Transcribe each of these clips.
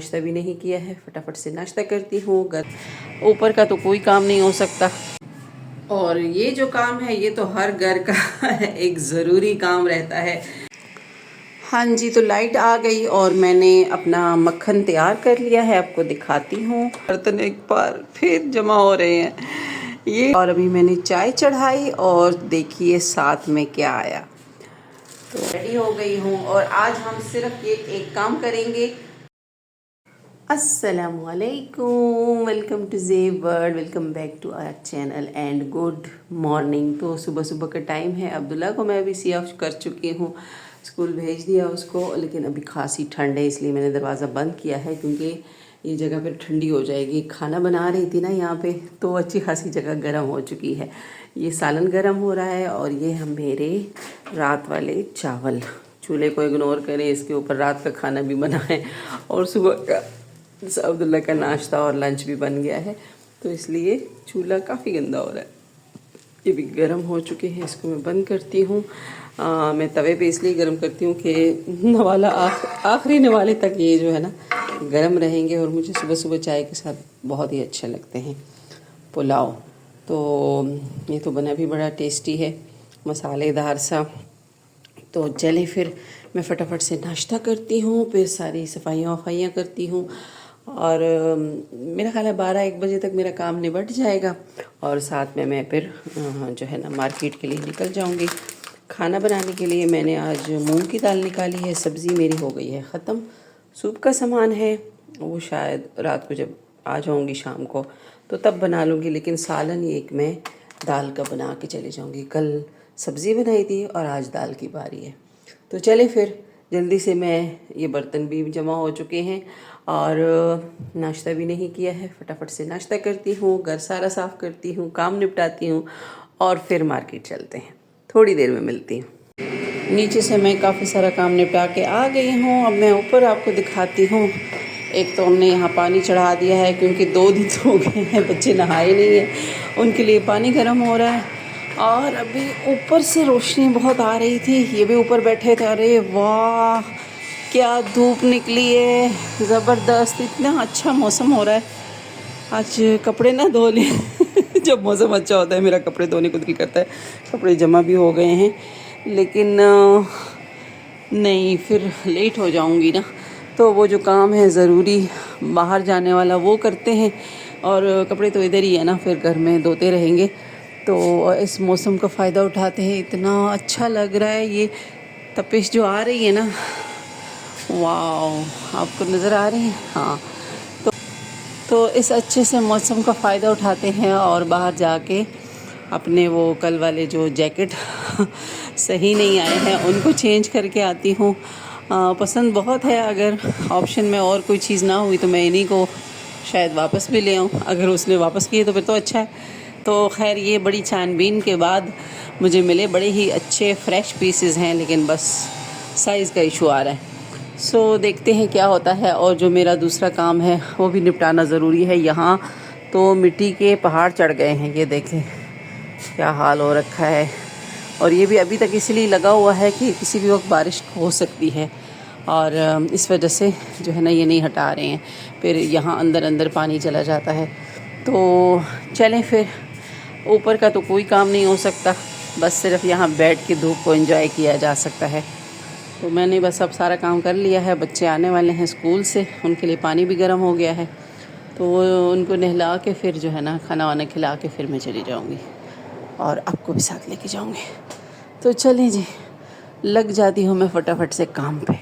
नाश्ता भी नहीं किया है, फटाफट से नाश्ता करती हूँ। ऊपर का तो कोई काम नहीं हो सकता, और ये जो काम है ये तो हर घर का एक ज़रूरी काम रहता है। हाँ जी, तो लाइट आ गई और मैंने अपना मक्खन तैयार कर लिया है, आपको दिखाती हूँ। बर्तन एक बार फिर जमा हो रहे हैं ये, और अभी मैंने चाय चढ़ाई और देखिए साथ में क्या आया। तो रेडी हो गई हूँ और आज हम सिर्फ ये एक काम करेंगे। अस्सलामुअलैकुम, welcome to Zeb world, welcome back to our channel and good morning. तो सुबह सुबह का टाइम है। अब्दुल्ला को मैं अभी सी ऑफ कर चुकी हूँ, स्कूल भेज दिया उसको, लेकिन अभी खासी ठंड है इसलिए मैंने दरवाज़ा बंद किया है, क्योंकि ये जगह फिर ठंडी हो जाएगी। खाना बना रही थी ना यहाँ पे, तो अच्छी खासी जगह गर्म हो चुकी है। ये सालन गर्म हो रहा है और ये हम मेरे रात वाले चावल, चूल्हे को इग्नोर करें, इसके ऊपर रात का खाना भी बना है और सुबह का अब्दुल्ला का नाश्ता और लंच भी बन गया है, तो इसलिए चूल्हा काफ़ी गंदा हो रहा है। ये भी गर्म हो चुके हैं, इसको मैं बंद करती हूँ। मैं तवे पे इसलिए गर्म करती हूँ कि नवाला आखिरी नवाले तक ये जो है ना गर्म रहेंगे, और मुझे सुबह सुबह चाय के साथ बहुत ही अच्छे लगते हैं पुलाव। तो ये तो बना भी बड़ा टेस्टी है, मसालेदार सा। तो चले फिर मैं फटाफट से नाश्ता करती हूँ, फिर सारी सफाइयाँ वफाइयाँ करती हूँ, और मेरा ख्याल है 12-1 बजे तक मेरा काम निबट जाएगा, और साथ में मैं फिर जो है ना मार्केट के लिए निकल जाऊँगी। खाना बनाने के लिए मैंने आज मूंग की दाल निकाली है, सब्ज़ी मेरी हो गई है ख़त्म, सूप का सामान है वो शायद रात को जब आ जाऊँगी शाम को तो तब बना लूँगी, लेकिन सालन एक मैं दाल का बना के चली जाऊँगी। कल सब्ज़ी बनाई थी और आज दाल की बारी है। तो चले फिर जल्दी से, मैं ये बर्तन भी जमा हो चुके हैं और नाश्ता भी नहीं किया है, फटाफट से नाश्ता करती हूँ, घर सारा साफ़ करती हूँ, काम निपटाती हूँ और फिर मार्केट चलते हैं। थोड़ी देर में मिलती हूँ। नीचे से मैं काफ़ी सारा काम निपटा के आ गई हूँ, अब मैं ऊपर आपको दिखाती हूँ। एक तो हमने यहाँ पानी चढ़ा दिया है, क्योंकि 2 दिन हो गए हैं बच्चे नहाए नहीं हैं, उनके लिए पानी गर्म हो रहा है। और अभी ऊपर से रोशनी बहुत आ रही थी, ये भी ऊपर बैठे थे। अरे वाह क्या धूप निकली है, ज़बरदस्त, इतना अच्छा मौसम हो रहा है। आज कपड़े ना धो लिए जब मौसम अच्छा होता है मेरा कपड़े धोने को दिल करता है। कपड़े जमा भी हो गए हैं, लेकिन नहीं, फिर लेट हो जाऊंगी ना, तो वो जो काम है ज़रूरी बाहर जाने वाला वो करते हैं, और कपड़े तो इधर ही है ना, फिर घर में धोते रहेंगे। तो इस मौसम का फ़ायदा उठाते हैं, इतना अच्छा लग रहा है। ये तपिश जो आ रही है ना, वाह, आपको नज़र आ रही है? हाँ, तो इस अच्छे से मौसम का फ़ायदा उठाते हैं और बाहर जाके अपने वो कल वाले जो जैकेट सही नहीं आए हैं उनको चेंज करके आती हूँ। पसंद बहुत है, अगर ऑप्शन में और कोई चीज़ ना हुई तो मैं इन्हीं को शायद वापस भी ले आऊँ। अगर उसने वापस किए तो फिर तो अच्छा है। तो खैर ये बड़ी छानबीन के बाद मुझे मिले, बड़े ही अच्छे फ्रेश पीसेस हैं, लेकिन बस साइज़ का इशू आ रहा है। देखते हैं क्या होता है। और जो मेरा दूसरा काम है वो भी निपटाना ज़रूरी है। यहाँ तो मिट्टी के पहाड़ चढ़ गए हैं, ये देखें क्या हाल हो रखा है। और ये भी अभी तक इसलिए लगा हुआ है कि किसी भी वक्त बारिश हो सकती है, और इस वजह से जो है ना ये नहीं हटा रहे हैं, फिर यहाँ अंदर अंदर पानी चला जाता है। तो चलें फिर, ऊपर का तो कोई काम नहीं हो सकता, बस सिर्फ यहाँ बैठ के धूप को एंजॉय किया जा सकता है। तो मैंने बस अब सारा काम कर लिया है। बच्चे आने वाले हैं स्कूल से, उनके लिए पानी भी गर्म हो गया है, तो उनको नहला के फिर जो है ना खाना वाना खिला के फिर मैं चली जाऊंगी, और आपको भी साथ लेके जाऊंगी। तो चलें जी, लग जाती हूँ मैं फटाफट से काम पे।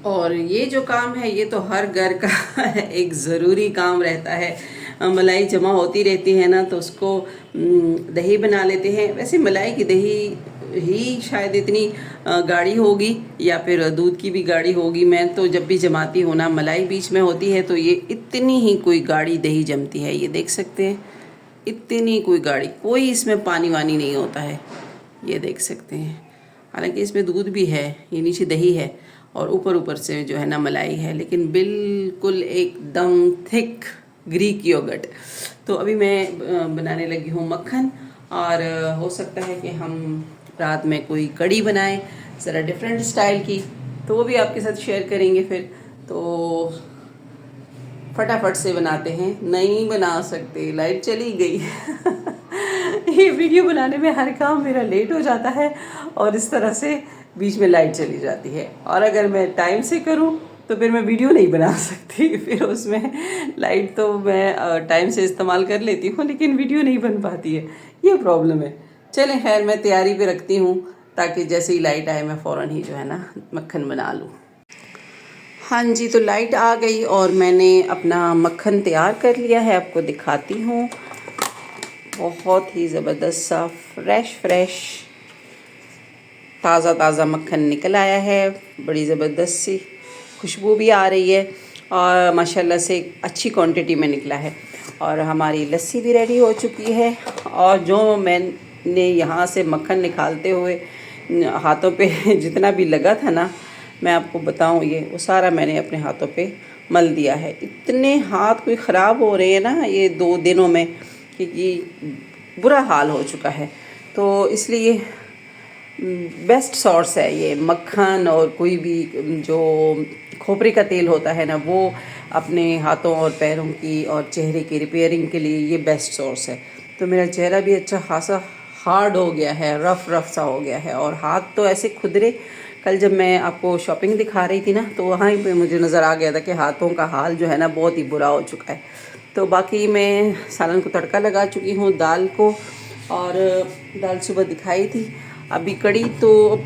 और ये जो काम है ये तो हर घर का एक ज़रूरी काम रहता है। मलाई जमा होती रहती है ना, तो उसको दही बना लेते हैं। वैसे मलाई की दही ही शायद इतनी गाढ़ी होगी, या फिर दूध की भी गाढ़ी होगी। मैं तो जब भी जमाती हूँ ना, मलाई बीच में होती है, तो ये इतनी ही कोई गाढ़ी दही जमती है। ये देख सकते हैं, इतनी कोई गाढ़ी, कोई इसमें पानी वानी नहीं होता है, ये देख सकते हैं। हालांकि इसमें दूध भी है, ये नीचे दही है और ऊपर ऊपर से जो है ना मलाई है, लेकिन बिल्कुल एकदम थिक ग्रीक योगर्ट। तो अभी मैं बनाने लगी हूँ मक्खन, और हो सकता है कि हम रात में कोई कड़ी बनाएं ज़रा डिफरेंट स्टाइल की, तो वो भी आपके साथ शेयर करेंगे फिर। तो फटाफट से बनाते हैं। नहीं बना सकते, लाइट चली गई। ये वीडियो बनाने में हर काम मेरा लेट हो जाता है और इस तरह से बीच में लाइट चली जाती है। और अगर मैं टाइम से करूं तो फिर मैं वीडियो नहीं बना सकती। फिर उसमें लाइट तो मैं टाइम से इस्तेमाल कर लेती हूँ लेकिन वीडियो नहीं बन पाती है, ये प्रॉब्लम है। चलें खैर, मैं तैयारी पे रखती हूँ ताकि जैसे ही लाइट आए मैं फ़ौरन ही जो है ना मक्खन बना लूँ। हाँ जी, तो लाइट आ गई और मैंने अपना मक्खन तैयार कर लिया है, आपको दिखाती हूँ। बहुत ही ज़बरदस्त सा फ्रेश ताज़ा मक्खन निकल आया है। बड़ी ज़बरदस्त सी खुशबू भी आ रही है और माशाल्लाह से अच्छी क्वांटिटी में निकला है। और हमारी लस्सी भी रेडी हो चुकी है। और जो मैंने यहाँ से मक्खन निकालते हुए हाथों पे जितना भी लगा था ना, मैं आपको बताऊँ, ये वो सारा मैंने अपने हाथों पे मल दिया है। इतने हाथ कोई ख़राब हो रहे हैं ना ये 2 दिनों में कि बुरा हाल हो चुका है। तो इसलिए बेस्ट सोर्स है ये मक्खन। और कोई भी जो खोपरे का तेल होता है ना, वो अपने हाथों और पैरों की और चेहरे की रिपेयरिंग के लिए ये बेस्ट सोर्स है। तो मेरा चेहरा भी अच्छा खासा हार्ड हो गया है, रफ सा हो गया है और हाथ तो ऐसे खुदरे। कल जब मैं आपको शॉपिंग दिखा रही थी ना, तो वहाँ पे मुझे नज़र आ गया था कि हाथों का हाल जो है ना बहुत ही बुरा हो चुका है। तो बाकी मैं सालन को तड़का लगा चुकी हूँ, दाल को। और दाल सुबह दिखाई थी। अभी कड़ी तो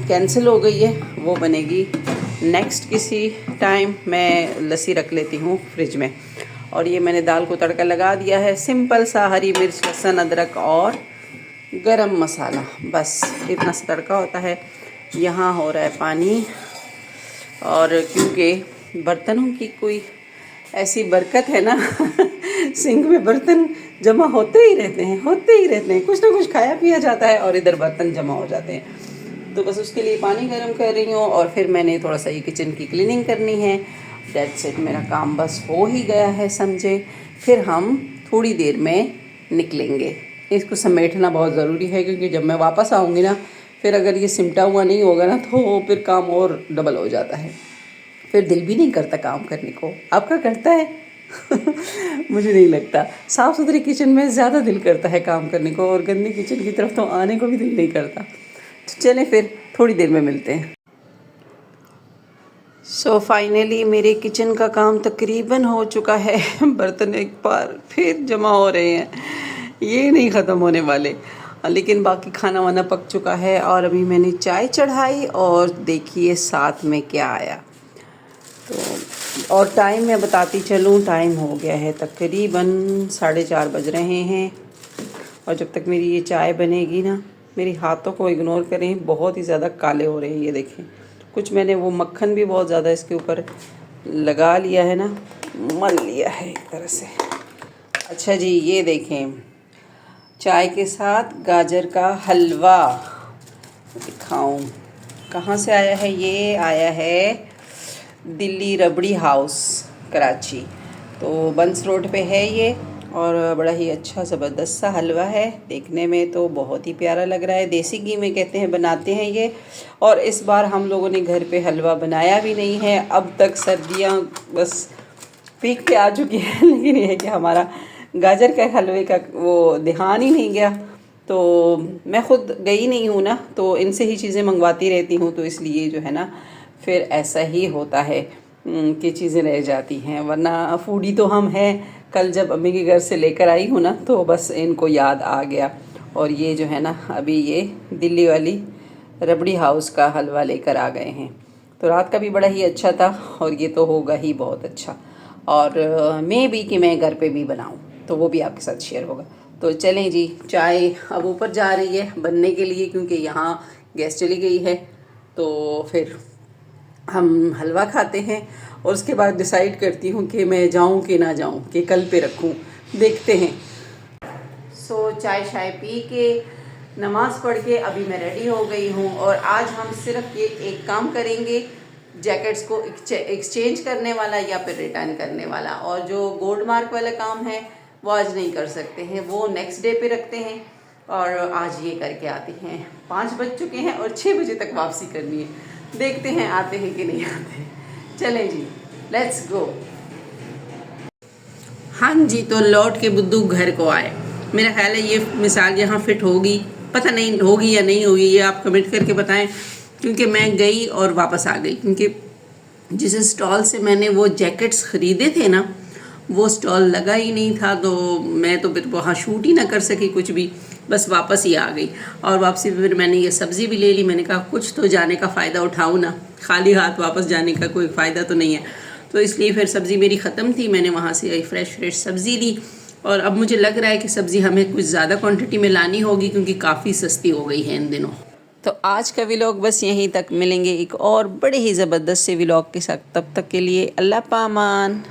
कैंसिल हो गई है, वो बनेगी नेक्स्ट किसी टाइम। मैं लस्सी रख लेती हूँ फ्रिज में। और ये मैंने दाल को तड़का लगा दिया है, सिंपल सा हरी मिर्च, लहसुन, अदरक और गरम मसाला, बस इतना सा तड़का होता है। यहाँ हो रहा है पानी। और क्योंकि बर्तनों की कोई ऐसी बरकत है ना सिंक में बर्तन जमा होते ही रहते हैं, कुछ ना कुछ खाया पिया जाता है और इधर बर्तन जमा हो जाते हैं। तो बस उसके लिए पानी गर्म कर रही हूँ और फिर मैंने थोड़ा सा ये किचन की क्लीनिंग करनी है। दैट्स इट, मेरा काम बस हो ही गया है समझे। फिर हम थोड़ी देर में निकलेंगे। इसको समेटना बहुत ज़रूरी है क्योंकि जब मैं वापस आऊँगी ना, फिर अगर ये सिमटा हुआ नहीं होगा ना तो फिर काम और डबल हो जाता है। फिर दिल भी नहीं करता काम करने को। आपका करता है? मुझे नहीं लगता। साफ़ सुथरी किचन में ज़्यादा दिल करता है काम करने को और गंदी किचन की तरफ तो आने को भी दिल नहीं करता। तो चलें फिर थोड़ी देर में मिलते हैं। सो फाइनली मेरे किचन का काम तकरीबन हो चुका है। बर्तन एक बार फिर जमा हो रहे हैं, ये नहीं ख़त्म होने वाले। लेकिन बाकी खाना वाना पक चुका है और अभी मैंने चाय चढ़ाई और देखिए साथ में क्या आया। तो और टाइम मैं बताती चलूँ, टाइम हो गया है तकरीबन 4:30 बज रहे हैं। और जब तक मेरी ये चाय बनेगी ना, मेरी हाथों को इग्नोर करें, बहुत ही ज़्यादा काले हो रहे हैं। ये देखें, कुछ मैंने वो मक्खन भी बहुत ज़्यादा इसके ऊपर लगा लिया है ना, मल लिया है एक तरह से। अच्छा जी, ये देखें, चाय के साथ गाजर का हलवा दिखाऊं। कहाँ से आया है? ये आया है दिल्ली रबड़ी हाउस, कराची। तो बंस रोड पे है ये और बड़ा ही अच्छा ज़बरदस्त सा हलवा है। देखने में तो बहुत ही प्यारा लग रहा है। देसी घी में कहते हैं बनाते हैं ये। और इस बार हम लोगों ने घर पे हलवा बनाया भी नहीं है। अब तक सर्दियाँ बस पीक पे आ चुकी है लेकिन ये है कि हमारा गाजर के हलवे का वो ध्यान ही नहीं गया। तो मैं ख़ुद गई नहीं हूँ ना, तो इनसे ही चीज़ें मंगवाती रहती हूँ। तो इसलिए जो है ना फिर ऐसा ही होता है कि चीज़ें रह जाती हैं। वरना फूडी तो हम हैं। कल जब अम्मी के घर से लेकर आई हूँ ना, तो बस इनको याद आ गया। और ये जो है ना अभी ये दिल्ली वाली रबड़ी हाउस का हलवा लेकर आ गए हैं। तो रात का भी बड़ा ही अच्छा था और ये तो होगा ही बहुत अच्छा। और मैं भी कि मैं घर पे भी बनाऊँ तो वो भी आपके साथ शेयर होगा। तो चलें जी, चाय अब ऊपर जा रही है बनने के लिए क्योंकि यहाँ गैस चली गई है। तो फिर हम हलवा खाते हैं और उसके बाद डिसाइड करती हूँ कि मैं जाऊँ कि ना जाऊँ, कि कल पे रखूँ, देखते हैं। सो चाय शाय पी के नमाज़ पढ़ के अभी मैं रेडी हो गई हूँ और आज हम सिर्फ ये एक काम करेंगे, जैकेट्स को एक्सचेंज करने वाला या फिर रिटर्न करने वाला। और जो गोल्ड मार्क वाला काम है वो आज नहीं कर सकते हैं, वो नेक्स्ट डे पे रखते हैं। और आज ये करके आते हैं। 5 बज चुके हैं और 6 बजे तक वापसी करनी है। देखते हैं आते हैं कि नहीं आते। चलें जी, लेट्स गो। हाँ जी, तो लौट के बुद्धू घर को आए। मेरा ख्याल है ये मिसाल यहाँ फिट होगी, पता नहीं होगी या नहीं होगी, ये आप कमेंट करके बताएं। क्योंकि मैं गई और वापस आ गई, क्योंकि जिस स्टॉल से मैंने वो जैकेट्स ख़रीदे थे ना, वो स्टॉल लगा ही नहीं था, तो मैं तो फिर वहाँ शूट ही ना कर सकी कुछ भी, बस वापस ही आ गई। और वापसी फिर मैंने ये सब्ज़ी भी ले ली। मैंने कहा कुछ तो जाने का फ़ायदा उठाऊँ ना, खाली हाथ वापस जाने का कोई फ़ायदा तो नहीं है। तो इसलिए फिर सब्ज़ी मेरी ख़त्म थी, मैंने वहाँ से फ्रेश सब्ज़ी ली। और अब मुझे लग रहा है कि सब्ज़ी हमें कुछ ज़्यादा क्वांटिटी में लानी होगी, क्योंकि काफ़ी सस्ती हो गई है इन दिनों। तो आज का व्लॉग बस यहीं तक, मिलेंगे एक और बड़े ही ज़बरदस्त से व्लॉग के साथ। तब तक के लिए अल्लाह पामान।